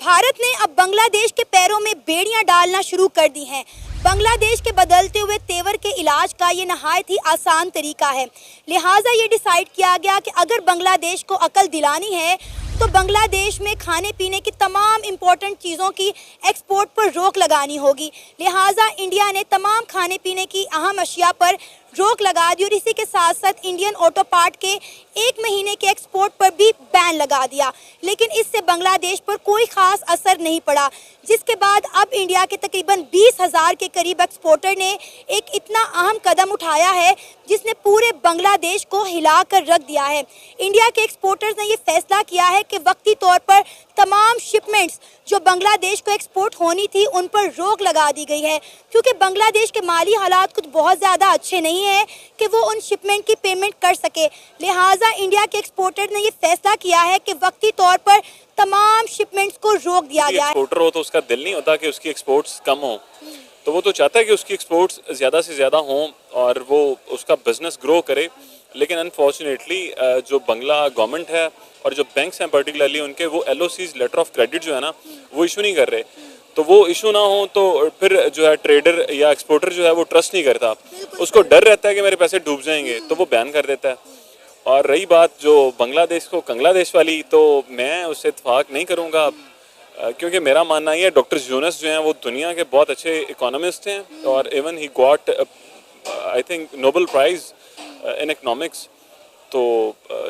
भारत ने अब बांग्लादेश के पैरों में बेड़ियां डालना शुरू कर दी हैं। बांग्लादेश के बदलते हुए तेवर के इलाज का ये नहायत ही आसान तरीका है। लिहाजा ये डिसाइड किया गया कि अगर बांग्लादेश को अकल दिलानी है तो बांग्लादेश में खाने पीने की तमाम इम्पोर्टेंट चीज़ों की एक्सपोर्ट पर रोक लगानी होगी। लिहाजा इंडिया ने तमाम खाने पीने की अहम अशिया पर रोक लगा दी और इसी के साथ साथ इंडियन ऑटो पार्ट के 1 महीने के एक्सपोर्ट पर भी बैन लगा दिया। लेकिन इससे बांग्लादेश पर कोई ख़ास असर नहीं पड़ा, जिसके बाद अब इंडिया के तकरीबन 20,000 के करीब एक्सपोर्टर ने एक इतना अहम कदम उठाया है जिसने पूरे बांग्लादेश को हिला कर रख दिया है। इंडिया के एक्सपोर्टर्स ने ये फैसला किया है कि वक्ती तौर पर तमाम शिपमेंट्स जो बांग्लादेश को एक्सपोर्ट होनी थी उन पर रोक लगा दी गई है, क्योंकि बांग्लादेश के माली हालात कुछ बहुत ज़्यादा अच्छे नहीं है कि वो उन शिपमेंट की पेमेंट कर सके। लिहाजा इंडिया के एक्सपोर्टर ने ये फैसला किया है कि वक्ती तौर पर तमाम शिपमेंट्स को रोक दिया गया है। एक्सपोर्टर हो तो उसका दिल नहीं होता कि उसकी एक्सपोर्ट्स कम हो, तो वो तो चाहता है कि उसकी एक्सपोर्ट्स ज़्यादा से ज़्यादा हों और वो उसका बिजनेस ग्रो करे। लेकिन अनफॉर्चुनेटली जो बांग्ला गवर्नमेंट है और जो बैंक्स हैं पर्टिकुलरली उनके वो LOCs लेटर ऑफ क्रेडिट जो है ना वो इशू नहीं कर रहे। तो वो इशू ना हो तो फिर जो है ट्रेडर या एक्सपोर्टर जो है वो ट्रस्ट नहीं करता, उसको डर रहता है कि मेरे पैसे डूब जाएंगे, तो वो बैन कर देता है। और रही बात जो बांग्लादेश को कंग्लादेश वाली, तो मैं उससे इत्तेफाक नहीं करूँगा, क्योंकि मेरा मानना ये है डॉक्टर यूनुस जो हैं वो दुनिया के बहुत अच्छे इकोनॉमिस्ट हैं और even he got I think Nobel prize in economics. तो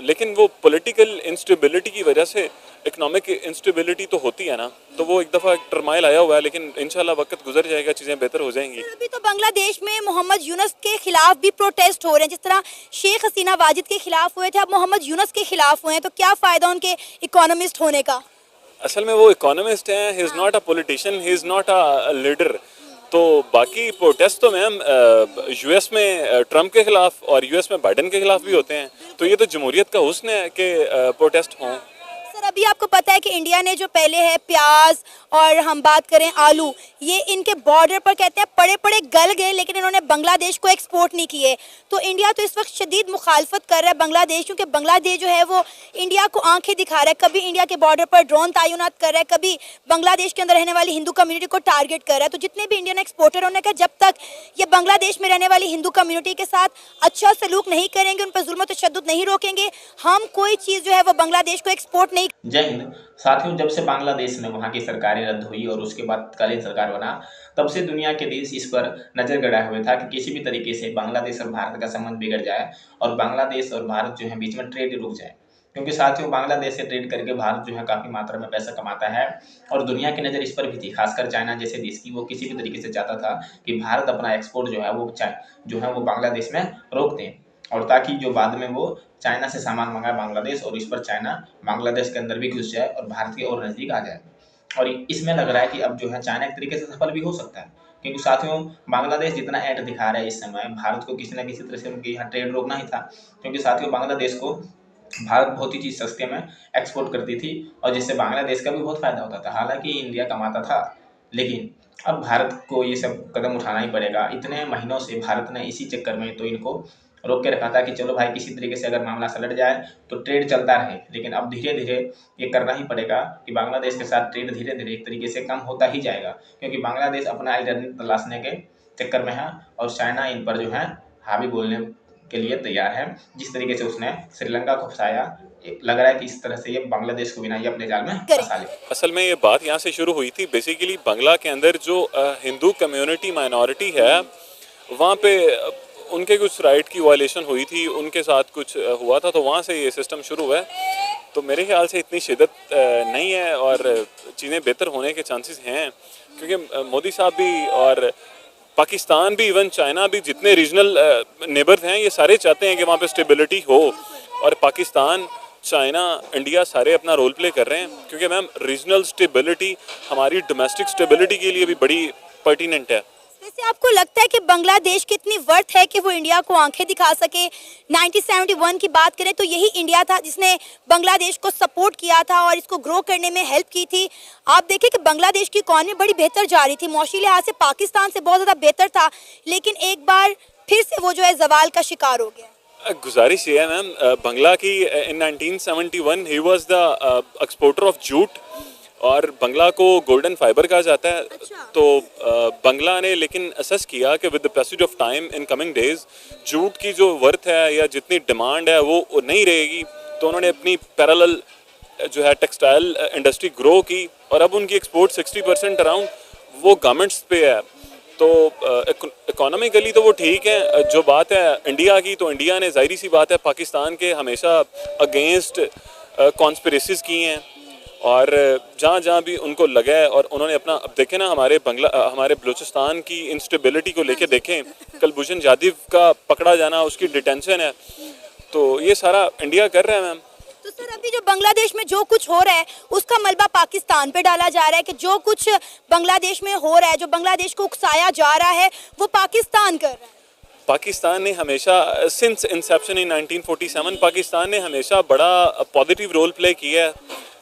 लेकिन वो पॉलिटिकल इंस्टेबिलिटी की वजह से इकोनॉमिक इंस्टेबिलिटी तो होती है ना, तो वो एक दफ़ा टर्माइल आया हुआ है, लेकिन इंशाल्लाह वक्त गुजर जाएगा, चीज़ें बेहतर हो जाएंगी। अभी तो बांग्लादेश में मोहम्मद यूनुस के खिलाफ भी प्रोटेस्ट हो रहे हैं, जिस तरह शेख हसीना वाजिद के खिलाफ हुए थे, अब मोहम्मद यूनुस के खिलाफ हुए हैं। तो क्या फ़ायदा उनके इकोनॉमिस्ट होने का? असल में वो इकोनॉमिस्ट हैं, he is not a politician, he is not a leader. तो बाकी प्रोटेस्ट तो मैम US में ट्रम्प के खिलाफ और US में बाइडन के खिलाफ भी होते हैं, तो ये तो जमहूरियत का हुस्न है कि प्रोटेस्ट हों। सर, अभी आपको पता है कि इंडिया ने जो पहले है प्याज और हम बात करें आलू, ये इनके बॉर्डर पर कहते हैं पड़े पड़े गल गए, लेकिन इन्होंने बांग्लादेश को एक्सपोर्ट नहीं किए। तो इंडिया तो इस वक्त शदीद मुखालफत कर रहा है बांग्लादेश, क्योंकि बांग्लादेश जो है वो इंडिया को आंखें दिखा रहा है। कभी इंडिया के बॉर्डर पर ड्रोन तैनात कर रहा है, कभी बांग्लादेश के अंदर रहने वाली हिंदू कम्युनिटी को टारगेट कर रहा है। तो जितने भी इंडियन एक्सपोर्टर उन्होंने कहा जब तक ये बांग्लादेश में रहने वाली हिंदू कम्युनिटी के साथ अच्छा सलूक नहीं करेंगे, उन पर जुल्म तशद्दुद नहीं रोकेंगे, हम कोई चीज़ जो है वो बांग्लादेश को एक्सपोर्ट नहीं। जय हिंद साथियों, जब से बांग्लादेश में वहाँ की सरकारें रद्द हुई और उसके बाद तत्कालीन सरकार बना, तब से दुनिया के देश इस पर नजर गड़ाए हुए था कि किसी भी तरीके से बांग्लादेश और भारत का संबंध बिगड़ जाए और बांग्लादेश और भारत जो है बीच में ट्रेड रुक जाए। क्योंकि साथियों, बांग्लादेश से ट्रेड करके भारत जो है काफ़ी मात्रा में पैसा कमाता है और दुनिया की नज़र इस पर भी थी, खासकर चाइना जैसे देश की। वो किसी भी तरीके से चाहता था कि भारत अपना एक्सपोर्ट जो है वो बांग्लादेश में रोक दें, और ताकि जो बाद में वो चाइना से सामान मंगाए बांग्लादेश और इस पर चाइना बांग्लादेश के अंदर भी घुस जाए और भारत के और नज़दीक आ जाए। और इसमें लग रहा है कि अब जो है चाइना एक तरीके से सफल भी हो सकता है, क्योंकि साथियों बांग्लादेश जितना ऐंठ दिखा रहा है इस समय, भारत को किसी न किसी तरह से उनके यहाँ ट्रेड रोकना ही था। क्योंकि साथियों बांग्लादेश को भारत बहुत ही चीज़ सस्ते में एक्सपोर्ट करती थी और जिससे बांग्लादेश का भी बहुत फ़ायदा होता था। हालांकि इंडिया कमाता था, लेकिन अब भारत को ये सब कदम उठाना ही पड़ेगा। इतने महीनों से भारत ने इसी चक्कर में तो इनको रोक के रखा था कि चलो भाई किसी तरीके से अगर मामला सलट जाए तो ट्रेड चलता रहे। लेकिन अब धीरे धीरे ये करना ही पड़ेगा कि बांग्लादेश के साथ ट्रेड धीरे धीरे एक तरीके से कम होता ही जाएगा, क्योंकि बांग्लादेश अपना आइडेंटिटी तलाशने के चक्कर में है और चाइना इन पर जो है हावी बोलने के लिए तैयार है। जिस तरीके से उसने श्रीलंका को फंसाया, लग रहा है कि इस तरह से ये बांग्लादेश को बिना ये अपने जाल में फंसा ले। असल में ये बात यहाँ से शुरू हुई थी। बेसिकली बांग्ला के अंदर जो हिंदू कम्युनिटी माइनॉरिटी है, वहाँ पे उनके कुछ राइट की वायलेशन हुई थी, उनके साथ कुछ हुआ था, तो वहाँ से ये सिस्टम शुरू हुआ है। तो मेरे ख्याल से इतनी शिद्दत नहीं है और चीज़ें बेहतर होने के चांसेस हैं, क्योंकि मोदी साहब भी और पाकिस्तान भी, इवन चाइना भी, जितने रीजनल नेबर्स हैं ये सारे चाहते हैं कि वहाँ पे स्टेबिलिटी हो, और पाकिस्तान, चाइना, इंडिया सारे अपना रोल प्ले कर रहे हैं, क्योंकि मैम रीजनल स्टेबिलिटी हमारी डोमेस्टिक स्टेबिलिटी के लिए भी बड़ी पर्टिनेंट है। वैसे आपको लगता है कि बांग्लादेश की इतनी वर्थ है कि वो इंडिया को आंखें दिखा सके? 1971 की बात करें तो यही इंडिया था जिसने बांग्लादेश को सपोर्ट किया था और इसको ग्रो करने में हेल्प की थी। आप देखें कि बांग्लादेश की इकॉनमी बड़ी बेहतर जा रही थी, मौशी लिहाज से पाकिस्तान से बहुत ज़्यादा बेहतर था, लेकिन एक बार फिर से वो जो है जवाल का शिकार हो गया। गुजारिश ये है मैम, बांग्ला की इन 1971 he was the exporter of jute और बंगला को गोल्डन फाइबर कहा जाता है। अच्छा। तो बंगला ने लेकिन असेस किया कि with the passage of time in coming days jute की जो वर्थ है या जितनी डिमांड है वो नहीं रहेगी, तो उन्होंने अपनी पैरेलल जो है टेक्सटाइल इंडस्ट्री ग्रो की और अब उनकी एक्सपोर्ट 60% अराउंड वो गारमेंट्स पे है। तो इकोनॉमिकली तो वो ठीक है। जो बात है इंडिया की, तो इंडिया ने ज़ाहिरी सी बात है पाकिस्तान के हमेशा अगेंस्ट कॉन्स्पिरेसीज की हैं और जहाँ जहाँ भी उनको लगा है और उन्होंने अपना, अब देखें ना हमारे बलूचिस्तान की इंस्टेबिलिटी को लेके देखें, कुलभूषण जाधव का पकड़ा जाना, उसकी डिटेंशन है, तो ये सारा इंडिया कर रहा है मैम। तो सर अभी जो बांग्लादेश में जो कुछ हो रहा है उसका मलबा पाकिस्तान पे डाला जा रहा है कि जो कुछ बांग्लादेश में हो रहा है, जो बांग्लादेश को उकसाया जा रहा है, वो पाकिस्तान कर रहा है। पाकिस्तान ने हमेशा सिंस इंसेप्शन इन 1947 पाकिस्तान ने हमेशा बड़ा पॉजिटिव रोल प्ले किया है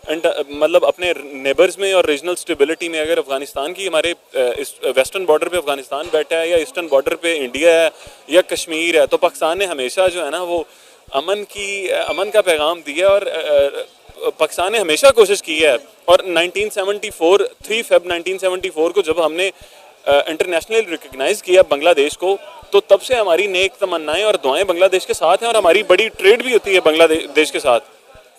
एंड मतलब अपने नेबर्स में और रीजनल स्टेबिलिटी में। अगर अफगानिस्तान की हमारे वेस्टर्न बॉर्डर पे अफगानिस्तान बैठा है या ईस्टर्न बॉर्डर पे इंडिया है या कश्मीर है, तो पाकिस्तान ने हमेशा जो है ना वो अमन का पैगाम दिया और पाकिस्तान ने हमेशा कोशिश की है। और 1974 3 फेब 1974 को जब हमने इंटरनेशनली रिकग्नाइज किया बांग्लादेश को, तो तब से हमारी नेक तमन्नाएं और दुआएं बांग्लादेश के साथ हैं और हमारी बड़ी ट्रेड भी होती है बांग्लादेश के साथ।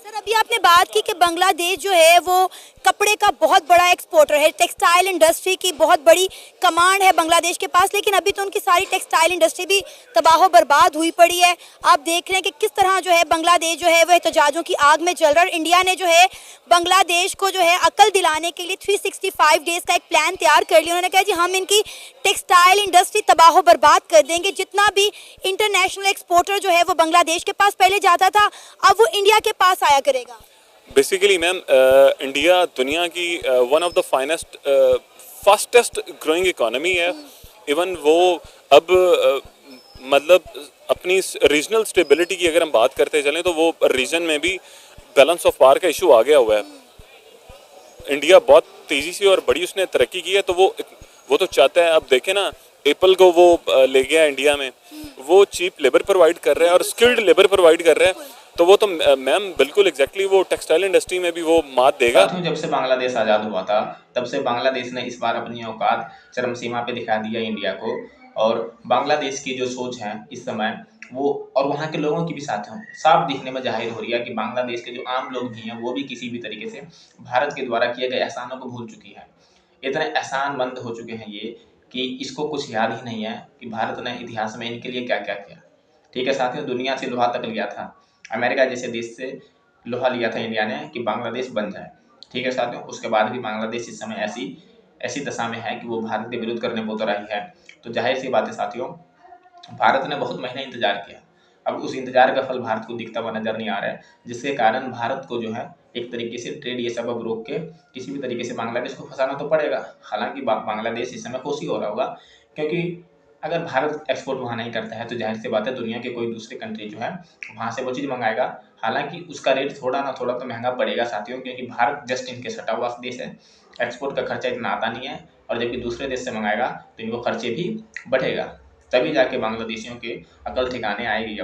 सर अभी आपने बात की कि बांग्लादेश जो है वो कपड़े का बहुत बड़ा एक्सपोर्टर है, टेक्सटाइल इंडस्ट्री की बहुत बड़ी कमांड है बांग्लादेश के पास, लेकिन अभी तो उनकी सारी टेक्सटाइल इंडस्ट्री भी तबाह बर्बाद हुई पड़ी है। आप देख रहे हैं कि किस तरह जो है बांग्लादेश जो है वह एहतजाजों की आग में जल रहा है। इंडिया ने जो है बांग्लादेश को जो है अकल दिलाने के लिए 365 डेज का एक प्लान तैयार कर लिया। उन्होंने कहा जी हम इनकी टेक्सटाइल इंडस्ट्री तबाह बर्बाद कर देंगे। जितना भी इंटरनेशनल एक्सपोर्टर जो है वो बांग्लादेश के पास पहले जाता था, अब वो इंडिया के पास आया करेगा। बेसिकली मैम इंडिया दुनिया की one of the fastest growing economy है। इवन वो अब मतलब अपनी रीजनल स्टेबिलिटी की अगर हम बात करते चलें तो वो रीजन में भी बैलेंस ऑफ पावर का इशू आ गया हुआ है। इंडिया बहुत तेज़ी से और बड़ी उसने तरक्की की है, तो वो तो चाहता है। अब देखें ना एप्पल को वो ले गया इंडिया में, वो चीप लेबर प्रोवाइड कर रहा है और स्किल्ड लेबर प्रोवाइड कर रहा है, तो वो तो मैम बिल्कुल एग्जैक्टली वो टेक्सटाइल इंडस्ट्री में भी वो मात देगा। जब से बांग्लादेश आज़ाद हुआ था तब से बांग्लादेश ने इस बार अपनी औकात चरम सीमा पे दिखा दिया इंडिया को, और बांग्लादेश की जो सोच है इस समय वो और वहाँ के लोगों की भी साथियों साफ दिखने में जाहिर हो रही है कि बांग्लादेश के जो आम लोग भी हैं वो भी किसी भी तरीके से भारत के द्वारा किए गए एहसानों को भूल चुकी है। इतने एहसानमंद हो चुके हैं ये कि इसको कुछ याद ही नहीं है कि भारत ने इतिहास में इनके लिए क्या क्या किया। ठीक है साथियों, दुनिया से लोहा तक लिया था, अमेरिका जैसे देश से लोहा लिया था इंडिया ने कि बांग्लादेश बन जाए। ठीक है साथियों, उसके बाद भी बांग्लादेश इस समय ऐसी दशा में है कि वो भारत के विरुद्ध करने को तो रही है। तो जाहिर सी बात है साथियों, भारत ने बहुत महीने इंतजार किया, अब उस इंतजार का फल भारत को दिखता हुआ नजर नहीं आ रहा है, जिसके कारण भारत को जो है एक तरीके से ट्रेड ये सबब रोक के किसी भी तरीके से बांग्लादेश को फंसाना तो पड़ेगा। हालांकि बांग्लादेश इस समय खुश ही हो रहा होगा, क्योंकि अगर भारत एक्सपोर्ट वहाँ नहीं करता है तो जाहिर सी बात है दुनिया के कोई दूसरे कंट्री जो है वहाँ से वो चीज़ मंगाएगा। हालांकि उसका रेट थोड़ा ना थोड़ा तो महंगा पड़ेगा साथियों, क्योंकि भारत जस्ट इनके सटा हुआ देश है, एक्सपोर्ट का खर्चा इतना आता नहीं है, और जबकि दूसरे देश से मंगाएगा तो इनको खर्चे भी बढ़ेगा, तभी जाके बांग्लादेशियों के अकल ठिकाने आएगी।